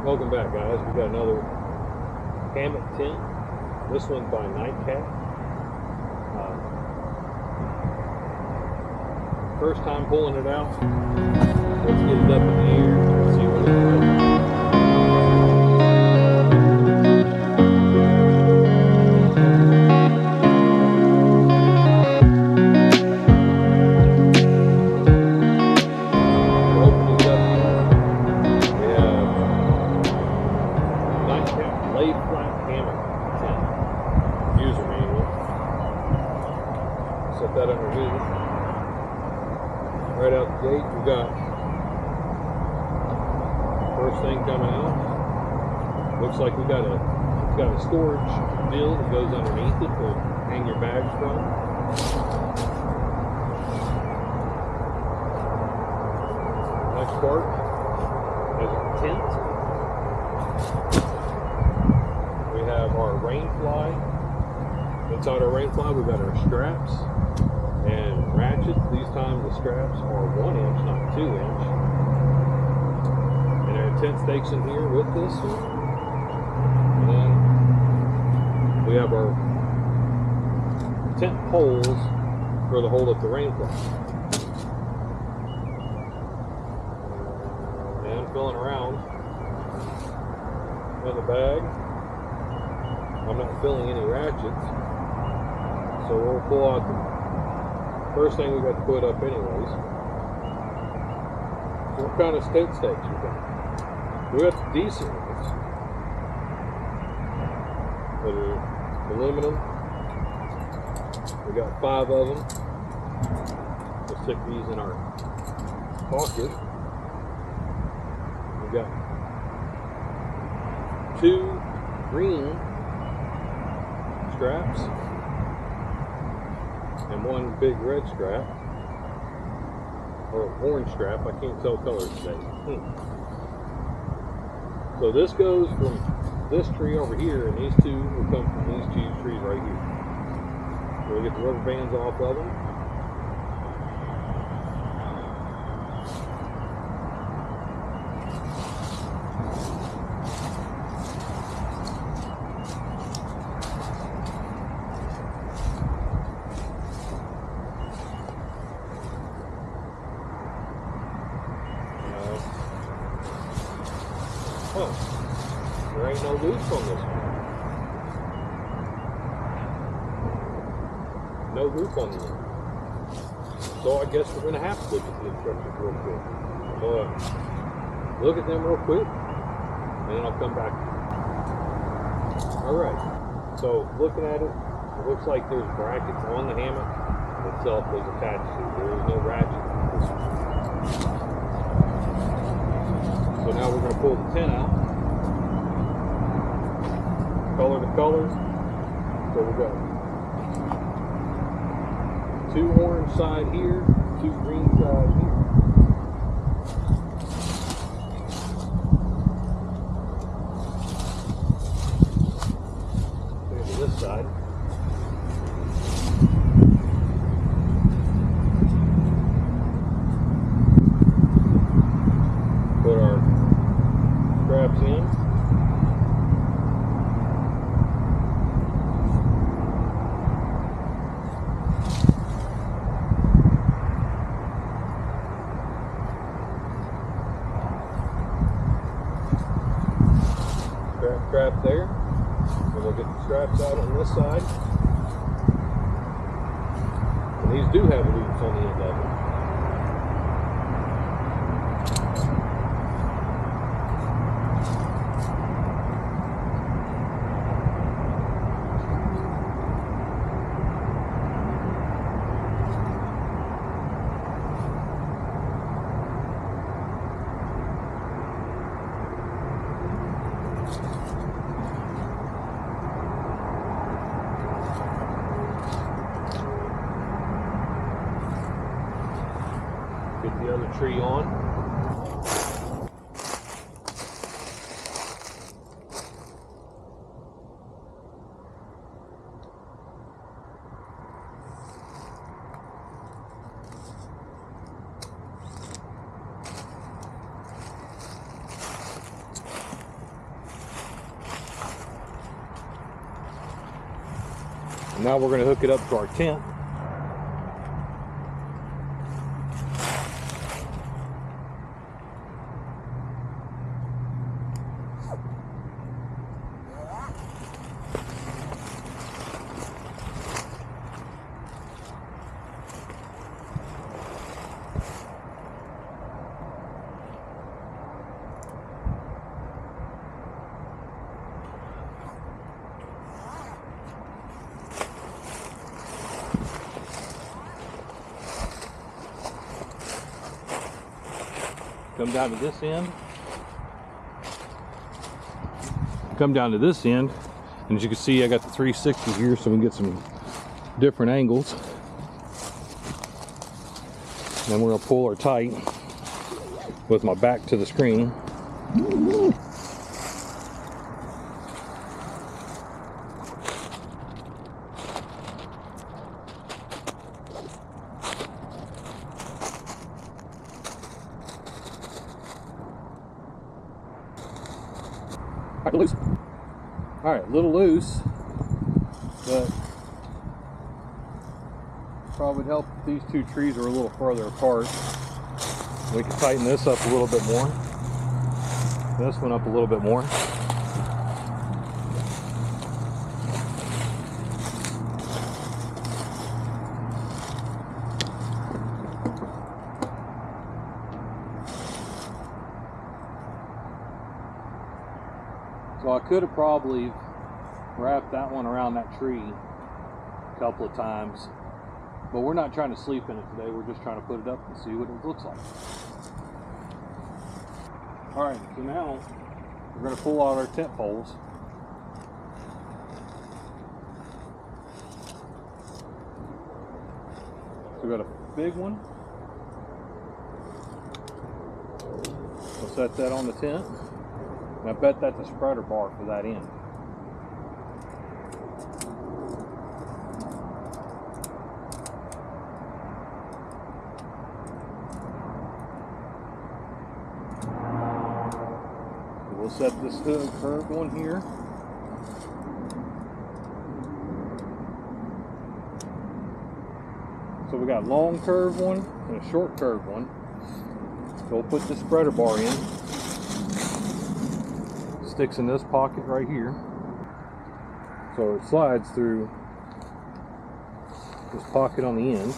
Welcome back, guys. We got another hammock tent. This one's by Nightcat. First time pulling it out. Let's get it up in the air and see what it's like. Set that underneath. Right out the gate, we got first thing coming out. Looks like it's got a storage bill that goes underneath it to hang your bags from. Next part is our tent. We have our rainfly. Inside our rainfly, we've got our straps and ratchets. These times the straps are 1 inch, not 2 inch. And our tent stakes in here with this one. And then we have our tent poles for the hold up the rainfly. And filling around in the bag. I'm not filling any ratchets. So we'll pull out the first thing we got to put up anyways. What kind of tent stakes we got? We got decent ones. That are aluminum. We got 5 of them. We'll stick these in our pocket. We got 2 green straps and 1 big red strap, or orange strap. I can't tell colors today. So this goes from this tree over here, and these 2 will come from these 2 trees right here. We'll get the rubber bands off of them. Oh, there ain't no loops on this one. No loop on the end. So I guess we're going to have to look at the instructions real quick. Look at them real quick, and then I'll come back. Alright, so looking at it, it looks like there's brackets on the hammock itself that's attached to. There is no ratchet. So now we're going to pull the tent out, color to color. So we've got 2 orange side here, 2 green side here. Look at this side. Put our straps in. Strap there. And we'll get the straps out on this side. And these do have loops on the end of them. Get the other tree on. Now we're going to hook it up to our tent. Come down to this end. Come down to this end, and as you can see, I got the 360 here so we can get some different angles. And then we're gonna pull her tight with my back to the screen. All right, a little loose, but probably would help if these two trees are a little further apart. We can tighten this up a little bit more. This one up a little bit more. So I could have probably wrapped that one around that tree a couple of times, but we're not trying to sleep in it today. We're just trying to put it up and see what it looks like. All right, so now we're going to pull out our tent poles. So we got a big one. We'll set that on the tent. And I bet that's a spreader bar for that end. So we'll set this curved one here. So we got a long curved one and a short curved one. So we'll put the spreader bar in. Sticks in this pocket right here, so it slides through this pocket on the end.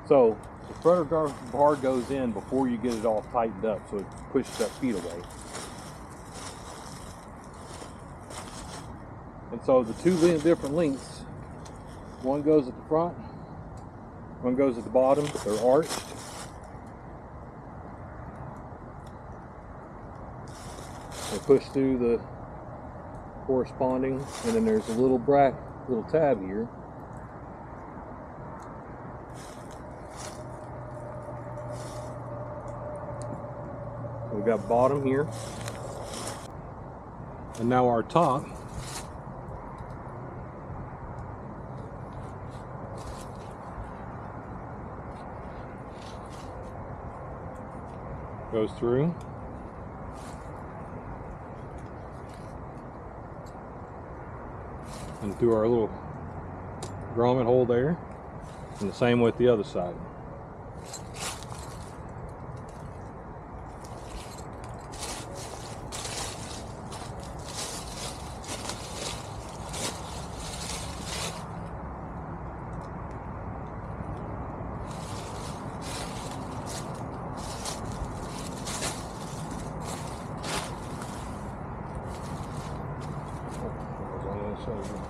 So the spreader bar goes in before you get it all tightened up, so it pushes that feet away. And so the two different lengths, one goes at the front, one goes at the bottom, they're arched. They push through the corresponding, and then there's a little tab here. We've got bottom here, and now our top goes through. And through our little grommet hole there, and the same with the other side. show you.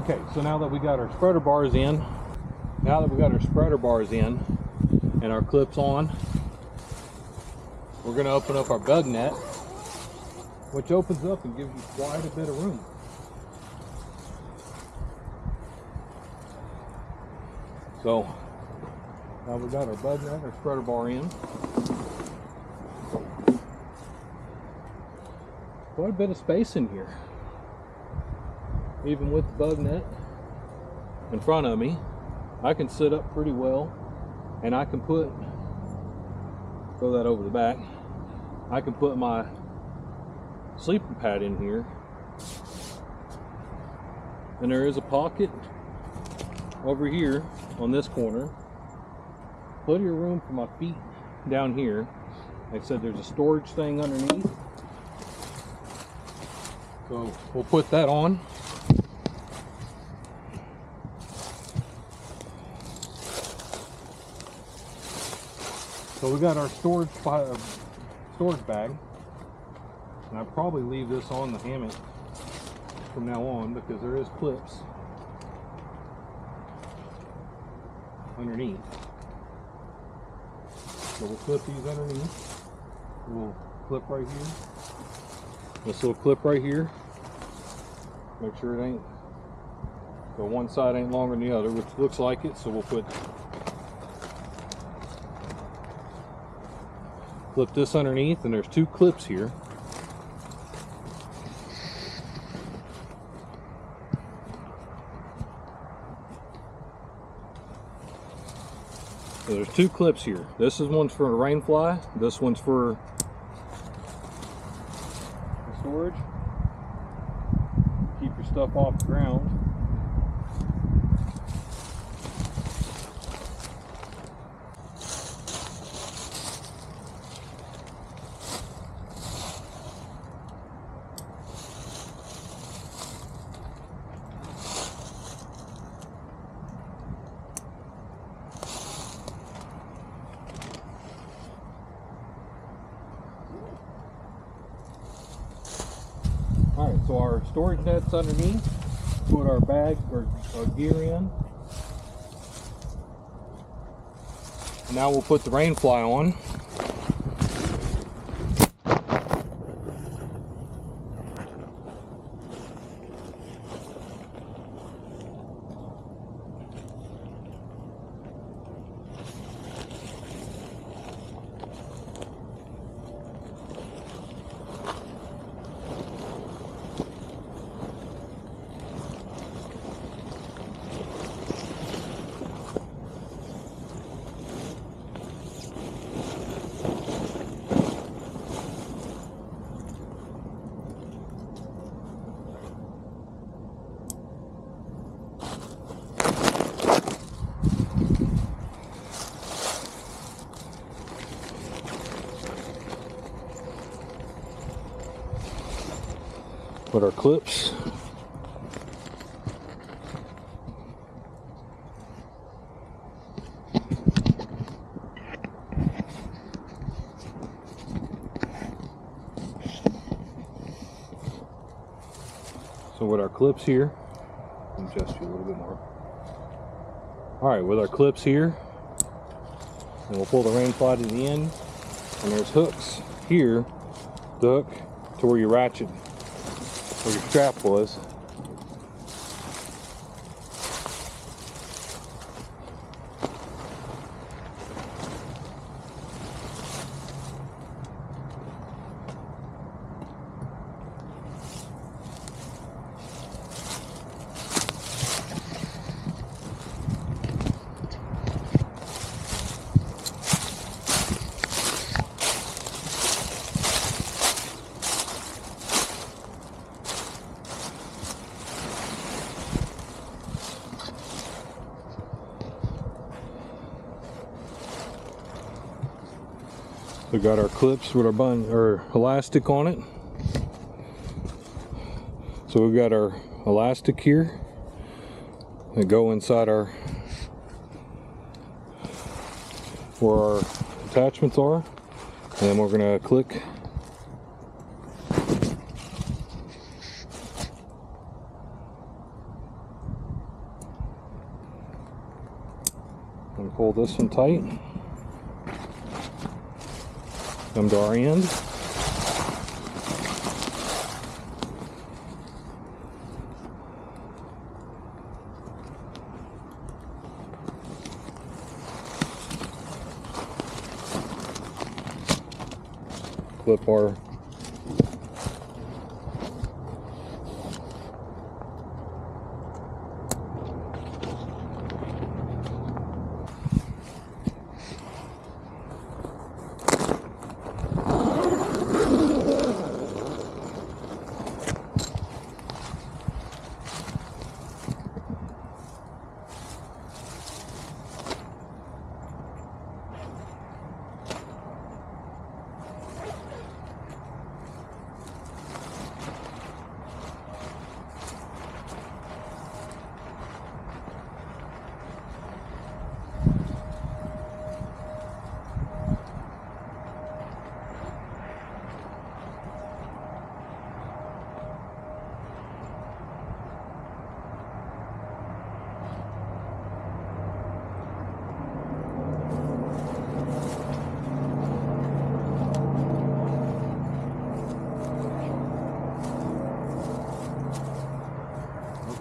Okay, so now that we got our spreader bars in, and our clips on, we're going to open up our bug net, which opens up and gives you quite a bit of room. So now we got our bug net, our spreader bar in. Quite a bit of space in here. Even with the bug net in front of me, I can sit up pretty well, and I can put, throw that over the back, I can put my sleeping pad in here, and there is a pocket over here on this corner. Plenty of room for my feet down here. Like I said, there's a storage thing underneath, so we'll put that on. So we got our storage bag, and I'll probably leave this on the hammock from now on because there is clips underneath. So we'll clip these underneath. We'll clip right here. This little clip right here. Make sure it ain't, so one side ain't longer than the other, which looks like it. So we'll clip this underneath, and there's two clips here. So there's two clips here. This is one's for a rainfly. This one's for storage. Keep your stuff off the ground. Alright, so our storage net's underneath. Put our bag or our gear in. Now we'll put the rainfly on. Put our clips. So with our clips here, adjust you a little bit more. Alright, with our clips here, and we'll pull the rainfly to the end, and there's hooks here, the hook to where you ratchet, where your strap was. We got our clips with our elastic on it. So we've got our elastic here that go inside our where our attachments are, and then we're gonna click and pull this one tight. Come to our end. Clip our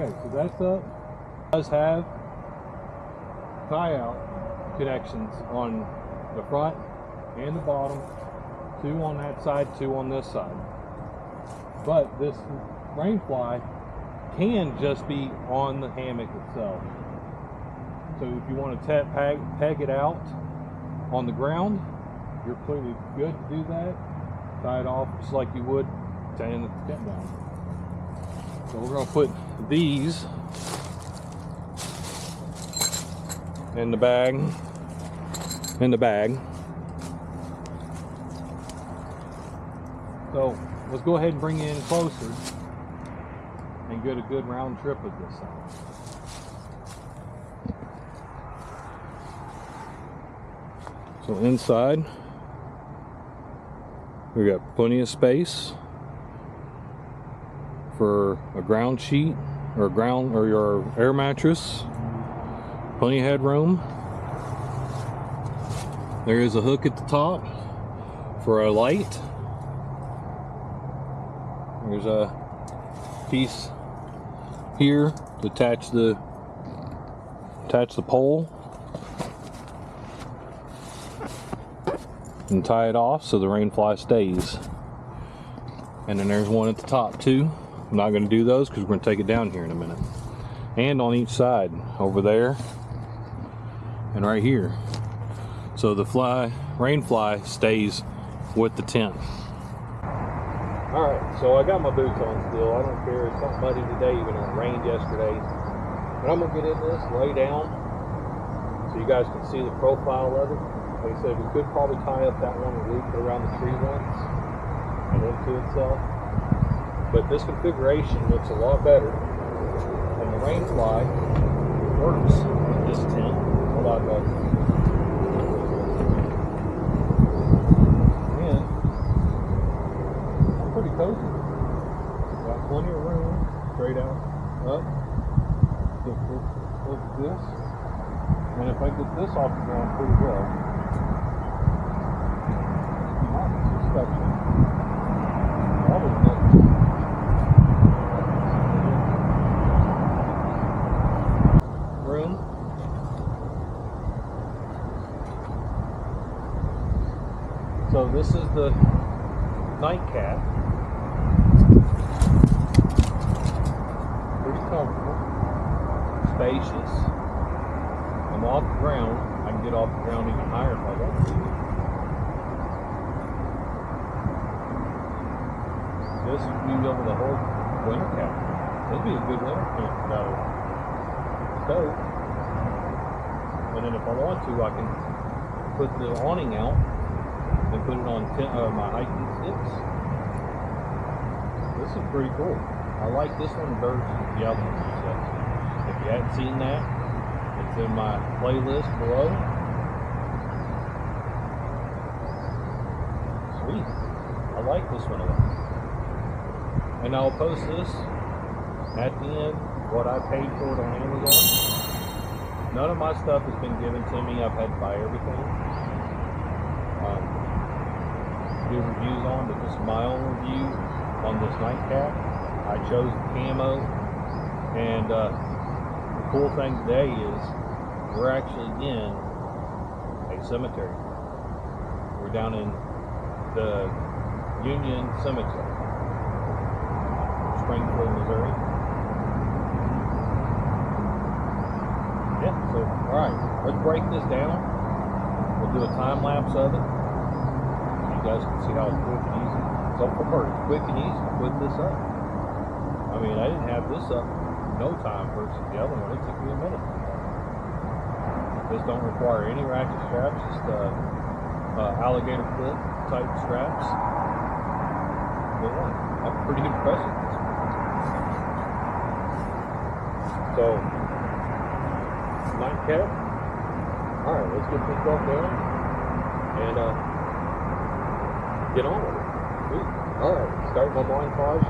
okay, so that's up. It does have tie-out connections on the front and the bottom, 2 on that side, 2 on this side. But this rainfly can just be on the hammock itself. So if you want to peg it out on the ground, you're clearly good to do that. Tie it off just like you would tying the tent down. So we're going to put these in the bag. So let's go ahead and bring it in closer and get a good round trip of this side. So inside, we got plenty of space for a ground sheet or your air mattress. Plenty of headroom. There is a hook at the top for a light. There's a piece here to attach the pole and tie it off so the rainfly stays. And then there's one at the top too. I'm not going to do those because we're going to take it down here in a minute. And on each side, over there and right here. So the rainfly stays with the tent. Alright, so I got my boots on still. I don't care. It's not muddy today, even though it rained yesterday. But I'm going to get in this, lay down, so you guys can see the profile of it. Like I said, we could probably tie up that one and loop it around the tree once and into itself. But this configuration looks a lot better. And the rainfly works with this tent a lot better. And I'm pretty cozy. Got plenty of room, straight out, up. Look at this. And if I get this off the ground pretty well, not inspection. Probably not. Room. So this is the nightcat. Pretty comfortable, spacious. I'm off the ground. I can get off the ground even higher if I want to. This would be able to hold winter camp. It'd be a good winter camp without a stove. And then if I want to, I can put the awning out and put it on my hiking sticks. This is pretty cool. I like this one versus the other one. So if you hadn't seen that, it's in my playlist below. Sweet. I like this one a lot. And I'll post this at the end, what I paid for it on Amazon. None of my stuff has been given to me. I've had to buy everything. Do reviews on, but this is my own review on this nightcat. I chose the camo, and the cool thing today is we're actually in a cemetery. We're down in the Union Cemetery, Springfield, Missouri. Yeah, so alright, let's break this down. We'll do a time lapse of it. You guys can see how it's quick and easy. So far, it's quick and easy to put this up. I mean, I didn't have this up no time versus the other one. It took me a minute. This don't require any ratchet straps, just alligator clip type straps. Good one. I'm pretty impressed with this one. So, nightcat. Alright, let's get this stuff down and get on with it. Sweet. Alright, start my montage.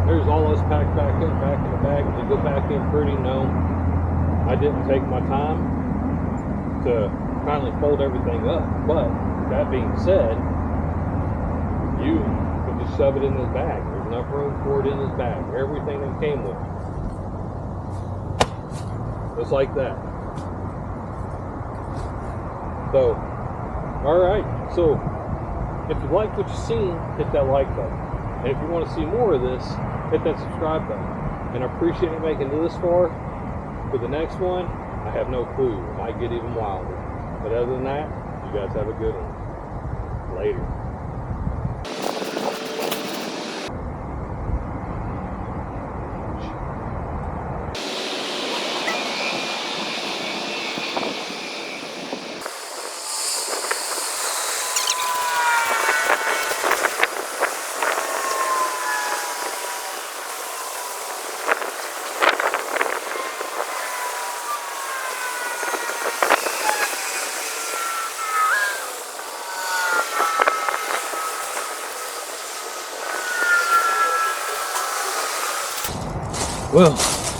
There's all this packed back in the bag. To go back in pretty, no. I didn't take my time to finally fold everything up. But that being said, you can just shove it in this bag. There's enough room for it in this bag. Everything that came with it. Just like that. So, alright. So, if you like what you've seen, hit that like button. And if you want to see more of this, hit that subscribe button. And I appreciate you making it this far. For the next one, I have no clue. It might get even wilder. But other than that, you guys have a good one. Later. Well,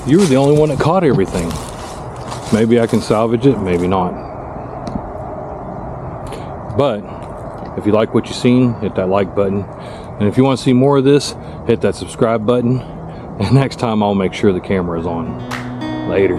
you were the only one that caught everything. Maybe I can salvage it, maybe not. But if you like what you've seen, hit that like button. And if you want to see more of this, hit that subscribe button. And next time I'll make sure the camera is on. Later.